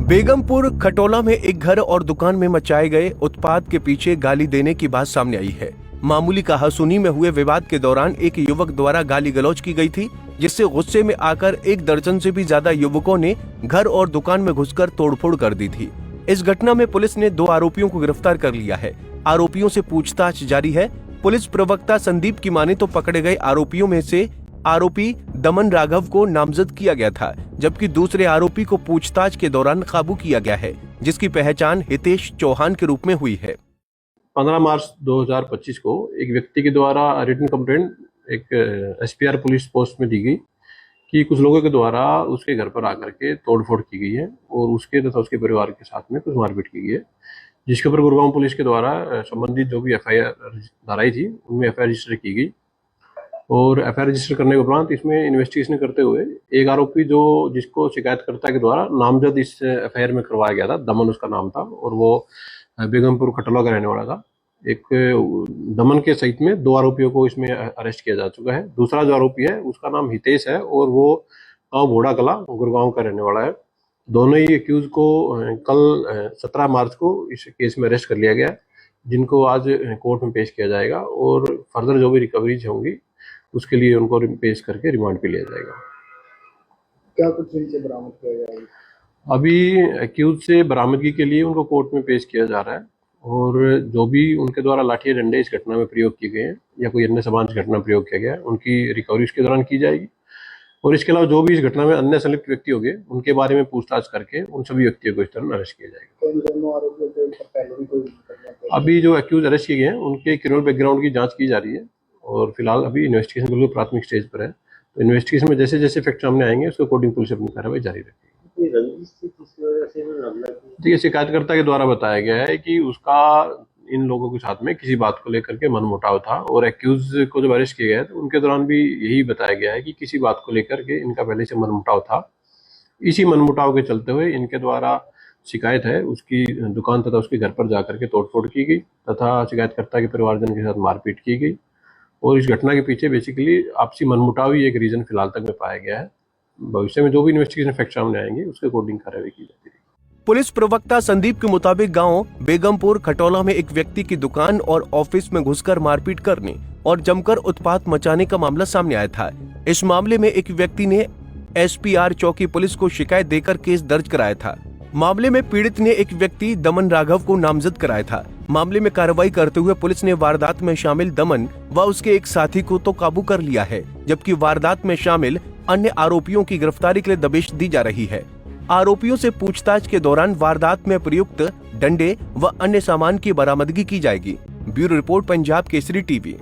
बेगमपुर खटोला में एक घर और दुकान में मचाए गए उत्पात के पीछे गाली देने की बात सामने आई है। मामूली कहासुनी में हुए विवाद के दौरान एक युवक द्वारा गाली गलौज की गई थी, जिससे गुस्से में आकर 1 दर्जन से भी ज्यादा युवकों ने घर और दुकान में घुसकर तोड़फोड़ कर दी थी। इस घटना में पुलिस ने 2 आरोपियों को गिरफ्तार कर लिया है। आरोपियों से पूछताछ जारी है। पुलिस प्रवक्ता संदीप की माने तो पकड़े गए आरोपियों में से आरोपी दमन राघव को नामजद किया गया था, जबकि दूसरे आरोपी को पूछताछ के दौरान काबू किया गया है, जिसकी पहचान हितेश चौहान के रूप में हुई है। 15 मार्च 2025 को एक व्यक्ति के द्वारा रिटन कंप्लेंट एक एसपीआर पुलिस पोस्ट में दी गई कि कुछ लोगों के द्वारा उसके घर पर आकर के तोड़फोड़ की गई है और उसके तथा उसके परिवार के साथ में कुछ मारपीट की गई है, जिसके ऊपर गुड़गांव पुलिस के द्वारा संबंधित जो भी एफआईआर धाराई थी उनमें एफआईआर रजिस्टर की गई और एफआईआर रजिस्टर करने के उपरांत इसमें इन्वेस्टिगेशन करते हुए एक आरोपी जो जिसको शिकायतकर्ता के द्वारा नामजद इस एफआईआर में करवाया गया था, दमन उसका नाम था और वो बेगमपुर खटोला का रहने वाला था। एक दमन के सहित में 2 आरोपियों को इसमें अरेस्ट किया जा चुका है। दूसरा जो आरोपी है उसका नाम हितेश है और वो गाँव भोड़ा कला गुड़गांव का रहने वाला है। दोनों ही एक्यूज को कल 17 मार्च को इस केस में अरेस्ट कर लिया गया, जिनको आज कोर्ट में पेश किया जाएगा और फर्दर जो भी रिकवरीज होंगी उसके लिए उनको पेश करके रिमांड पे लिया जाएगा। क्या कुछ इनसे बरामद किया गया है? अभी एक्यूज से बरामदगी के लिए उनको कोर्ट में पेश किया जा रहा है और जो भी उनके द्वारा लाठी डंडे इस घटना में प्रयोग किए गए हैं या कोई अन्य सामान इस घटना में प्रयोग किया गया है उनकी रिकवरी इसके दौरान की जाएगी और इसके अलावा जो भी इस घटना में अन्य संलिप्त व्यक्ति होंगे उनके बारे में पूछताछ करके उन सभी व्यक्तियों को इस तरह अरेस्ट किया जाएगा। अभी जो एक्यूज अरेस्ट किए गए हैं उनके क्रिमिनल बैकग्राउंड की जाँच की जा रही है और फिलहाल अभी इन्वेस्टिगेशन बिल्कुल प्राथमिक स्टेज पर है, तो इन्वेस्टिगेशन में जैसे जैसे फैक्ट सामने आएंगे उसके अकॉर्डिंग पुलिस अपनी कार्रवाई जारी रखेगी। देखिए, शिकायतकर्ता के द्वारा बताया गया है कि उसका इन लोगों के साथ में किसी बात को लेकर के मनमुटाव था और एक्यूज को जब अरेस्ट किया गया तो उनके दौरान भी यही बताया गया है कि किसी बात को लेकर के इनका पहले से मनमुटाव था। इसी मनमुटाव के चलते हुए इनके द्वारा शिकायत है उसकी दुकान तथा उसके घर पर जाकर के तोड़फोड़ की गई तथा शिकायतकर्ता के परिवारजन के साथ मारपीट की गई और इस घटना के पीछे बेसिकली आपसी मनमुटाव ही एक रीजन फिलहाल तक में पाया गया है। भविष्य में जो भी इन्वेस्टिगेशन फैक्ट सामने आएंगे उसके अकॉर्डिंग कार्रवाई की जाती है। पुलिस प्रवक्ता संदीप के मुताबिक गांव बेगमपुर खटोला में एक व्यक्ति की दुकान और ऑफिस में घुसकर मारपीट करने और जमकर उत्पात मचाने का मामला सामने आया था। इस मामले में एक व्यक्ति ने एसपीआर चौकी पुलिस को शिकायत देकर केस दर्ज कराया था। मामले में पीड़ित ने एक व्यक्ति दमन राघव को नामजद कराया था। मामले में कार्रवाई करते हुए पुलिस ने वारदात में शामिल दमन व उसके एक साथी को तो काबू कर लिया है, जबकि वारदात में शामिल अन्य आरोपियों की गिरफ्तारी के लिए दबिश दी जा रही है। आरोपियों से पूछताछ के दौरान वारदात में प्रयुक्त डंडे व अन्य सामान की बरामदगी की जाएगी। Bureau report, Punjab Kesari TV.